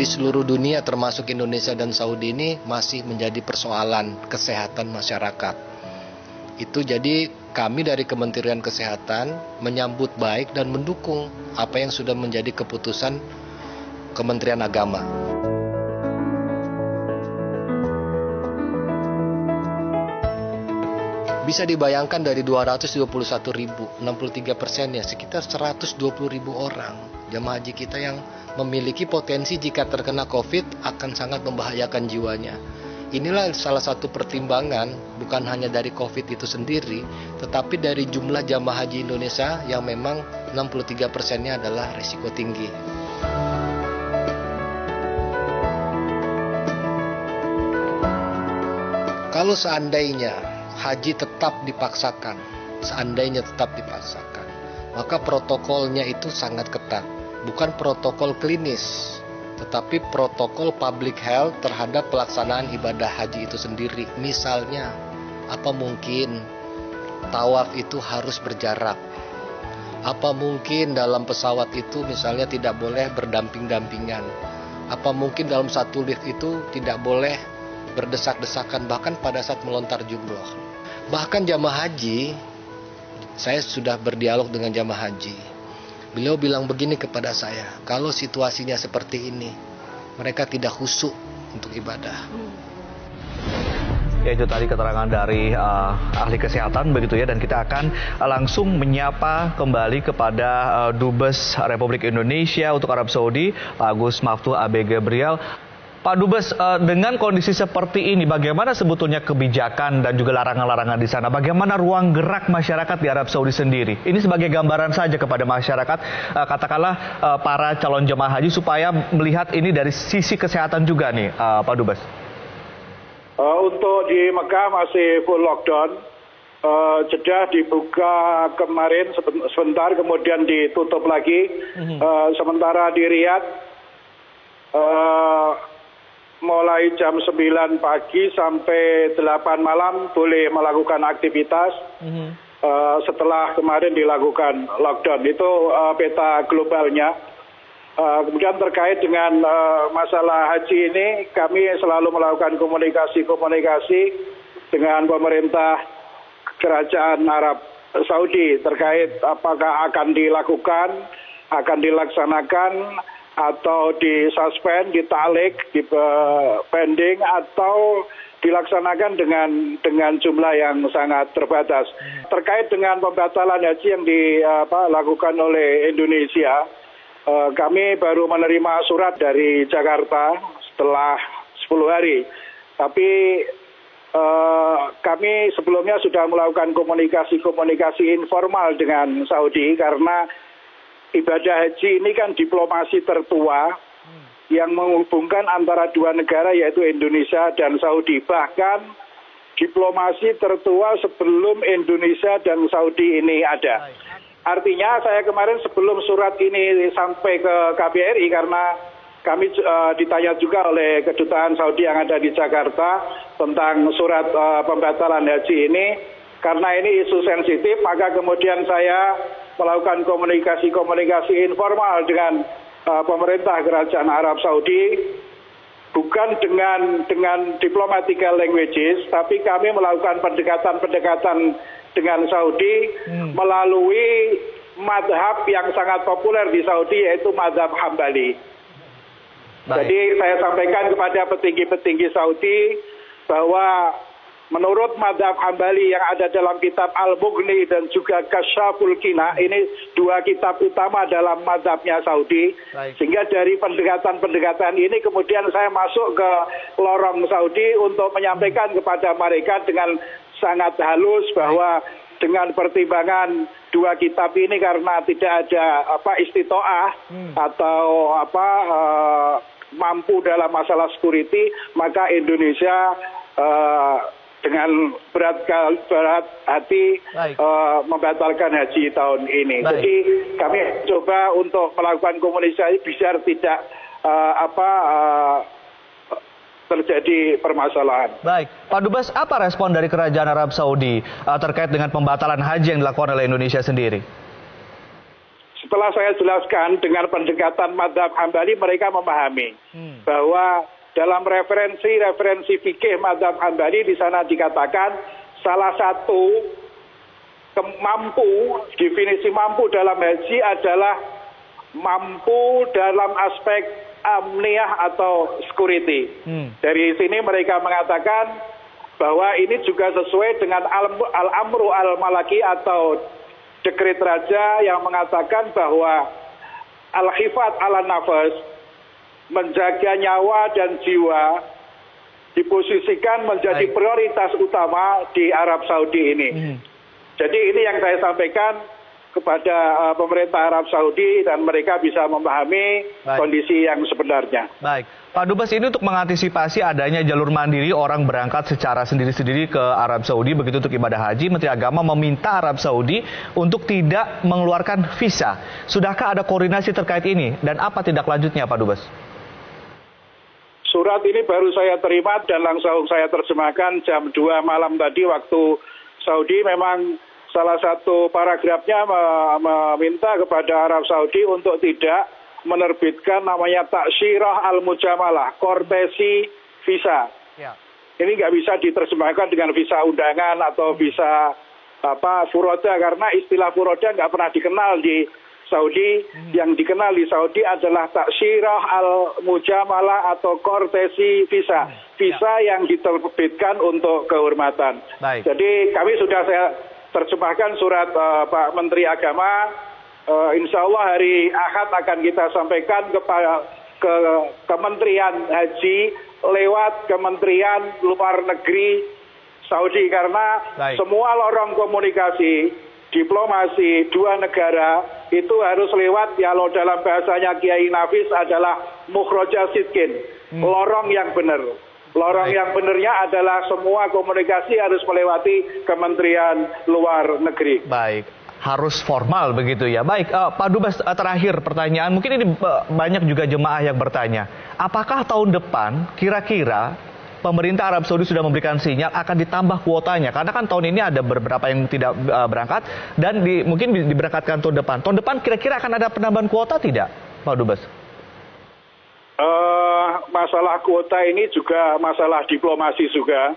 di seluruh dunia termasuk Indonesia dan Saudi ini masih menjadi persoalan kesehatan masyarakat. Itu jadi kami dari Kementerian Kesehatan menyambut baik dan mendukung apa yang sudah menjadi keputusan Kementerian Agama. Bisa dibayangkan dari 221.000, 63% ya sekitar 120.000 orang jamaah haji kita yang memiliki potensi jika terkena COVID akan sangat membahayakan jiwanya. Inilah salah satu pertimbangan bukan hanya dari COVID itu sendiri, tetapi dari jumlah jamaah haji Indonesia yang memang 63%-nya adalah risiko tinggi. Kalau seandainya haji tetap dipaksakan, maka protokolnya itu sangat ketat. Bukan protokol klinis, tetapi protokol public health terhadap pelaksanaan ibadah haji itu sendiri. Misalnya, apa mungkin tawaf itu harus berjarak? Apa mungkin dalam pesawat itu misalnya tidak boleh berdamping-dampingan? Apa mungkin dalam satu lift itu tidak boleh berdesak-desakan bahkan pada saat melontar jumroh? Bahkan jamaah haji, saya sudah berdialog dengan jamaah haji. Beliau bilang begini kepada saya, kalau situasinya seperti ini, mereka tidak khusyuk untuk ibadah. Ya, itu tadi keterangan dari ahli kesehatan begitu ya, dan kita akan langsung menyapa kembali kepada Dubes Republik Indonesia untuk Arab Saudi, Pak Agus Maftuh Abe Gabriel. Pak Dubes, dengan kondisi seperti ini, bagaimana sebetulnya kebijakan dan juga larangan-larangan di sana? Bagaimana ruang gerak masyarakat di Arab Saudi sendiri? Ini sebagai gambaran saja kepada masyarakat, katakanlah para calon jemaah haji supaya melihat ini dari sisi kesehatan juga nih, Pak Dubes. Untuk di Mekah masih full lockdown. Jeddah dibuka kemarin sebentar, kemudian ditutup lagi. Sementara di Riyadh, mulai jam 9 pagi sampai 8 malam boleh melakukan aktivitas setelah kemarin dilakukan lockdown. Itu peta globalnya. Kemudian terkait dengan masalah haji ini, kami selalu melakukan komunikasi dengan pemerintah Kerajaan Arab Saudi terkait apakah akan dilakukan, akan dilaksanakan, atau disuspend, ditalik, dipending, atau dilaksanakan dengan jumlah yang sangat terbatas. Terkait dengan pembatalan haji yang dilakukan oleh Indonesia, kami baru menerima surat dari Jakarta setelah 10 hari. Tapi kami sebelumnya sudah melakukan komunikasi informal dengan Saudi karena ibadah haji ini kan diplomasi tertua yang menghubungkan antara dua negara yaitu Indonesia dan Saudi. Bahkan diplomasi tertua sebelum Indonesia dan Saudi ini ada. Artinya saya kemarin sebelum surat ini sampai ke KBRI karena kami ditanya juga oleh kedutaan Saudi yang ada di Jakarta tentang surat pembatalan haji ini. Karena ini isu sensitif, maka kemudian saya melakukan komunikasi informal dengan pemerintah Kerajaan Arab Saudi, bukan dengan diplomatical languages, tapi kami melakukan pendekatan dengan Saudi melalui madhab yang sangat populer di Saudi, yaitu madhab Hambali. Jadi saya sampaikan kepada petinggi-petinggi Saudi bahwa menurut madhab Hambali yang ada dalam kitab Al-Mughni dan juga Kasyaful Qina, ini dua kitab utama dalam madhabnya Saudi. Sehingga dari pendekatan-pendekatan ini kemudian saya masuk ke lorong Saudi untuk menyampaikan kepada mereka dengan sangat halus bahwa dengan pertimbangan dua kitab ini karena tidak ada istitoah atau mampu dalam masalah security, maka Indonesia dengan berat hati membatalkan haji tahun ini. Jadi kami coba untuk melakukan komunikasi biar tidak terjadi permasalahan. Baik, Pak Dubes, apa respon dari Kerajaan Arab Saudi terkait dengan pembatalan haji yang dilakukan oleh Indonesia sendiri? setelah saya jelaskan dengan pendekatan Madzhab Hambali, mereka memahami bahwa dalam referensi fikih Madzhab Hambali di sana dikatakan salah satu definisi mampu dalam haji adalah mampu dalam aspek amniah atau security. Dari sini mereka mengatakan bahwa ini juga sesuai dengan al-amru al-malaki atau dekret raja yang mengatakan bahwa al-hifat ala nafas, menjaga nyawa dan jiwa, diposisikan menjadi prioritas utama di Arab Saudi ini. Jadi ini yang saya sampaikan kepada pemerintah Arab Saudi dan mereka bisa memahami kondisi yang sebenarnya. Baik, Pak Dubes, ini untuk mengantisipasi adanya jalur mandiri orang berangkat secara sendiri-sendiri ke Arab Saudi, begitu untuk ibadah haji, Menteri Agama meminta Arab Saudi untuk tidak mengeluarkan visa. Sudahkah ada koordinasi terkait ini dan apa tindak lanjutnya, Pak Dubes? Surat ini baru saya terima dan langsung saya terjemahkan jam 2 malam tadi waktu Saudi. Memang salah satu paragrafnya meminta kepada Arab Saudi untuk tidak menerbitkan namanya taksyirah al-mujamalah, kortesi visa. Ini nggak bisa diterjemahkan dengan visa undangan atau visa furoda, karena istilah furoda nggak pernah dikenal di Saudi. Yang dikenal di Saudi adalah taksyirah al-mujamalah atau kortesi visa. Visa yang diterbitkan untuk kehormatan. Jadi kami sudah saya terjemahkan surat Pak Menteri Agama. Insya Allah hari Ahad akan kita sampaikan ke Kementerian Haji lewat Kementerian Luar Negeri Saudi, karena semua lorong komunikasi diplomasi dua negara itu harus lewat, kalau dalam bahasanya Kiai Nafis adalah mukhroja sidkin, lorong yang benar. Lorong yang benarnya adalah semua komunikasi harus melewati Kementerian Luar Negeri. Baik, harus formal begitu ya. Baik, Pak Dubes, terakhir pertanyaan, mungkin ini banyak juga jemaah yang bertanya, apakah tahun depan kira-kira pemerintah Arab Saudi sudah memberikan sinyal akan ditambah kuotanya? Karena kan tahun ini ada beberapa yang tidak berangkat dan mungkin diberangkatkan tahun depan. Tahun depan kira-kira akan ada penambahan kuota tidak, Pak Dubes? Masalah kuota ini juga masalah diplomasi juga.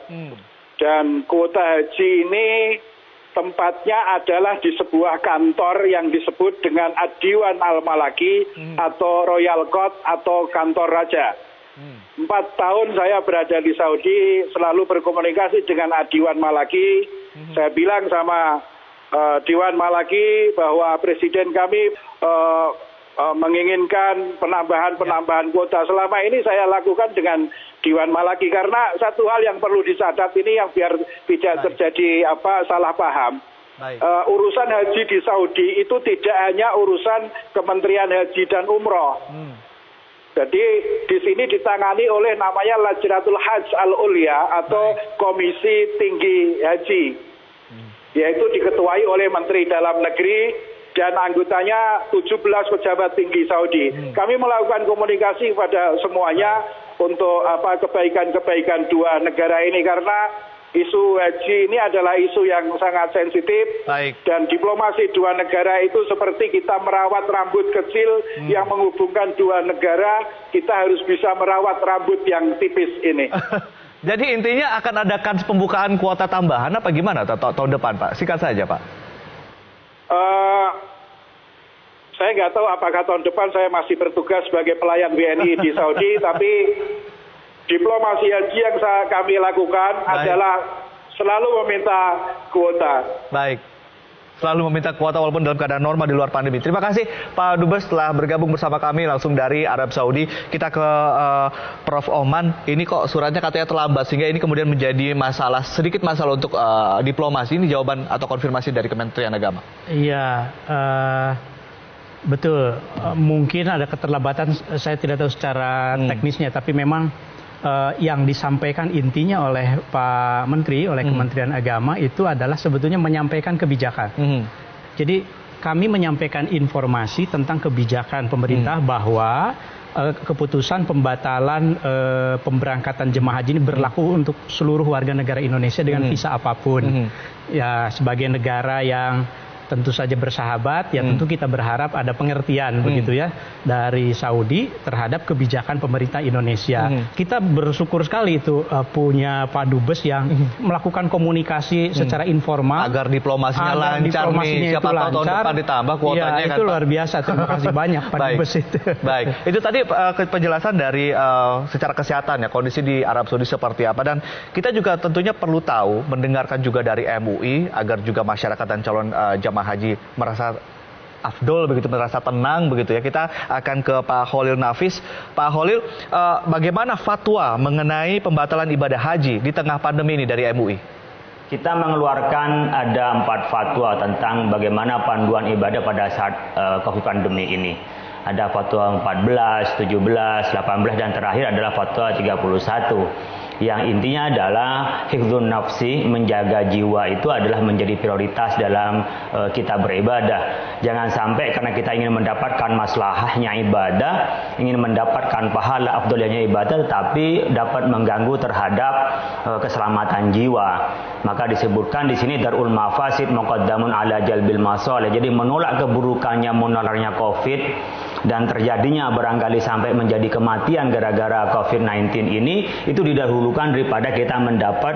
Dan kuota haji ini tempatnya adalah di sebuah kantor yang disebut dengan Ad-Diwan Al-Malaki atau Royal Court atau kantor raja. 4 tahun saya berada di Saudi, selalu berkomunikasi dengan Ad-Diwan Malaki. Saya bilang sama Dewan Malaki bahwa presiden kami menginginkan penambahan kuota. Selama ini saya lakukan dengan Dewan Malaki, karena satu hal yang perlu dicatat ini yang biar tidak terjadi salah paham. Urusan haji di Saudi itu tidak hanya urusan Kementerian Haji dan Umroh. Jadi di sini ditangani oleh namanya Lajnatul Hajj Al-Ulya atau Komisi Tinggi Haji, yaitu diketuai oleh Menteri Dalam Negeri dan anggotanya 17 pejabat tinggi Saudi. Kami melakukan komunikasi kepada semuanya untuk kebaikan-kebaikan dua negara ini, karena isu haji ini adalah isu yang sangat sensitif. Dan diplomasi dua negara itu seperti kita merawat rambut kecil yang menghubungkan dua negara, kita harus bisa merawat rambut yang tipis ini. Jadi intinya akan adakan pembukaan kuota tambahan apa gimana tahun depan, Pak? Singkat saja, Pak. Saya nggak tahu apakah tahun depan saya masih bertugas sebagai pelayan WNI di Saudi, tapi diplomasi haji yang kami lakukan adalah selalu meminta kuota. Baik, selalu meminta kuota walaupun dalam keadaan normal di luar pandemi. Terima kasih Pak Dubes telah bergabung bersama kami langsung dari Arab Saudi. Kita ke Prof. Oman. Ini kok suratnya katanya terlambat sehingga ini kemudian menjadi sedikit masalah untuk diplomasi. Ini jawaban atau konfirmasi dari Kementerian Agama. Iya, betul. Mungkin ada keterlambatan, saya tidak tahu secara teknisnya, tapi memang yang disampaikan intinya oleh Pak Menteri, oleh Kementerian Agama itu adalah sebetulnya menyampaikan kebijakan. Jadi kami menyampaikan informasi tentang kebijakan pemerintah bahwa keputusan pembatalan pemberangkatan jemaah haji ini berlaku untuk seluruh warga negara Indonesia dengan visa apapun. Ya, sebagai negara yang tentu saja bersahabat, ya tentu kita berharap ada pengertian begitu ya dari Saudi terhadap kebijakan pemerintah Indonesia. Kita bersyukur sekali itu punya Pak Dubes yang melakukan komunikasi secara informal agar diplomasinya lancar nih. Siapa tahu tahun depan ditambah kuotanya ya, kan. Itu luar biasa. Terima kasih banyak Pak Dubes itu. Baik, itu tadi penjelasan dari secara kesehatan ya, kondisi di Arab Saudi seperti apa, dan kita juga tentunya perlu tahu, mendengarkan juga dari MUI agar juga masyarakat dan calon jamaah haji merasa afdol begitu, merasa tenang begitu ya. Kita akan ke Pak Khalil Nafis. Pak Khalil, bagaimana fatwa mengenai pembatalan ibadah haji di tengah pandemi ini dari MUI? Kita mengeluarkan ada 4 fatwa tentang bagaimana panduan ibadah pada saat COVID pandemi ini. Ada fatwa 14, 17, 18 dan terakhir adalah fatwa 31. Yang intinya adalah hifdzun nafsi, menjaga jiwa itu adalah menjadi prioritas dalam kita beribadah. Jangan sampai karena kita ingin mendapatkan maslahahnya ibadah, ingin mendapatkan pahala afdolnya ibadah, tetapi dapat mengganggu terhadap keselamatan jiwa. Maka disebutkan di sini darul mafasid muqaddamun ala jalbil masalih. Jadi menolak keburukannya, menularnya COVID dan terjadinya barangkali sampai menjadi kematian gara-gara COVID-19 ini, itu didahulukan daripada kita mendapat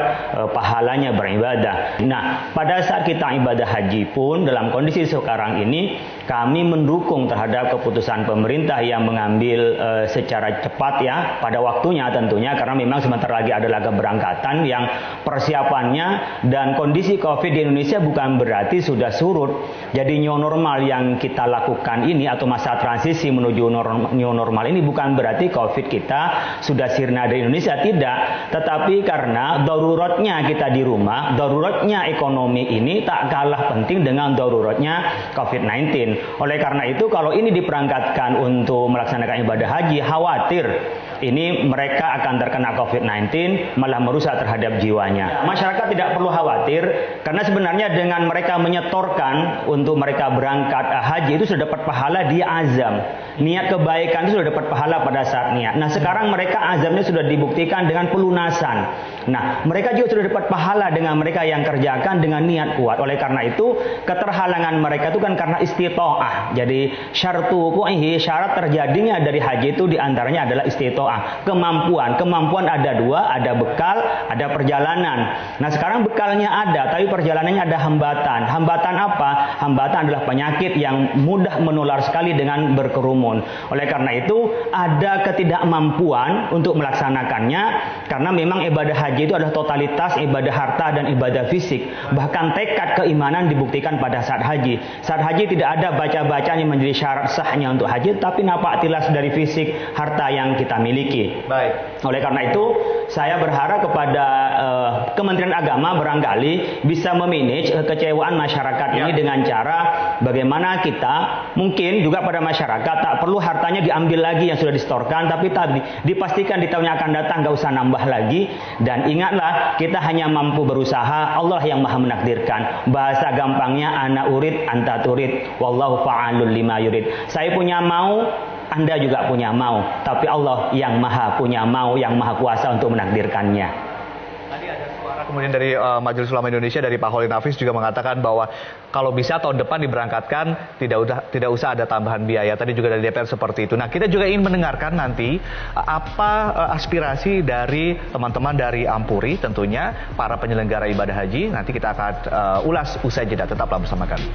pahalanya beribadah. Nah, pada saat kita ibadah haji pun dalam kondisi sekarang ini, kami mendukung terhadap keputusan pemerintah yang mengambil secara cepat ya, pada waktunya tentunya, karena memang sebentar lagi adalah keberangkatan yang persiapannya, dan kondisi COVID di Indonesia bukan berarti sudah surut. Jadi new normal yang kita lakukan ini atau masa transisi menuju new normal ini bukan berarti COVID kita sudah sirna dari Indonesia, tidak. Tetapi karena daruratnya kita di rumah, daruratnya ekonomi ini tak kalah penting dengan daruratnya COVID-19. Oleh karena itu, kalau ini diperangkatkan untuk melaksanakan ibadah haji, khawatir ini mereka akan terkena COVID-19, malah merusak terhadap jiwanya. Masyarakat tidak perlu khawatir, karena sebenarnya dengan mereka menyetorkan untuk mereka berangkat haji itu sudah dapat pahala, dia azam. Niat kebaikan itu sudah dapat pahala pada saat niat. Nah, sekarang mereka azamnya sudah dibuktikan dengan pelunasan. Nah, mereka juga sudah dapat pahala dengan mereka yang kerjakan dengan niat kuat. Oleh karena itu, keterhalangan mereka itu kan karena istita'ah. Jadi syarat terjadinya dari haji itu diantaranya adalah istita'ah, kemampuan ada 2, ada bekal, ada perjalanan. Nah, sekarang bekalnya ada, tapi perjalanannya ada hambatan. Hambatan apa? Hambatan adalah penyakit yang mudah menular sekali dengan berkerumun. Oleh karena itu, ada ketidakmampuan untuk melaksanakannya, karena memang ibadah haji itu adalah totalitas ibadah harta dan ibadah fisik. Bahkan tekad keimanan dibuktikan pada saat haji. Saat haji tidak ada baca-bacaan yang menjadi syarat sahnya untuk haji, tapi nampak tilas dari fisik harta yang kita miliki. Baik. Oleh karena itu, saya berharap kepada Kementerian Agama barangkali bisa memanage kekecewaan masyarakat ini dengan cara bagaimana kita mungkin juga pada masyarakat tak perlu hartanya diambil lagi yang sudah distorkan, tapi dipastikan di tahun yang akan datang nggak usah nambah lagi. Dan ingatlah, kita hanya mampu berusaha, Allah yang maha menakdirkan. Bahasa gampangnya, ana urid anta turid, wallahu fa'alul lima yurid. Saya punya mau, Anda juga punya mau, tapi Allah yang maha punya mau, yang maha kuasa untuk menakdirkannya. Tadi ada suara kemudian dari Majelis Ulama Indonesia, dari Pak Khalil Nafis juga mengatakan bahwa kalau bisa tahun depan diberangkatkan tidak usah ada tambahan biaya. Tadi juga dari DPR seperti itu. Nah, kita juga ingin mendengarkan nanti apa aspirasi dari teman-teman dari Ampuri, tentunya para penyelenggara ibadah haji. Nanti kita akan ulas usai jeda. Tetaplah bersama kami.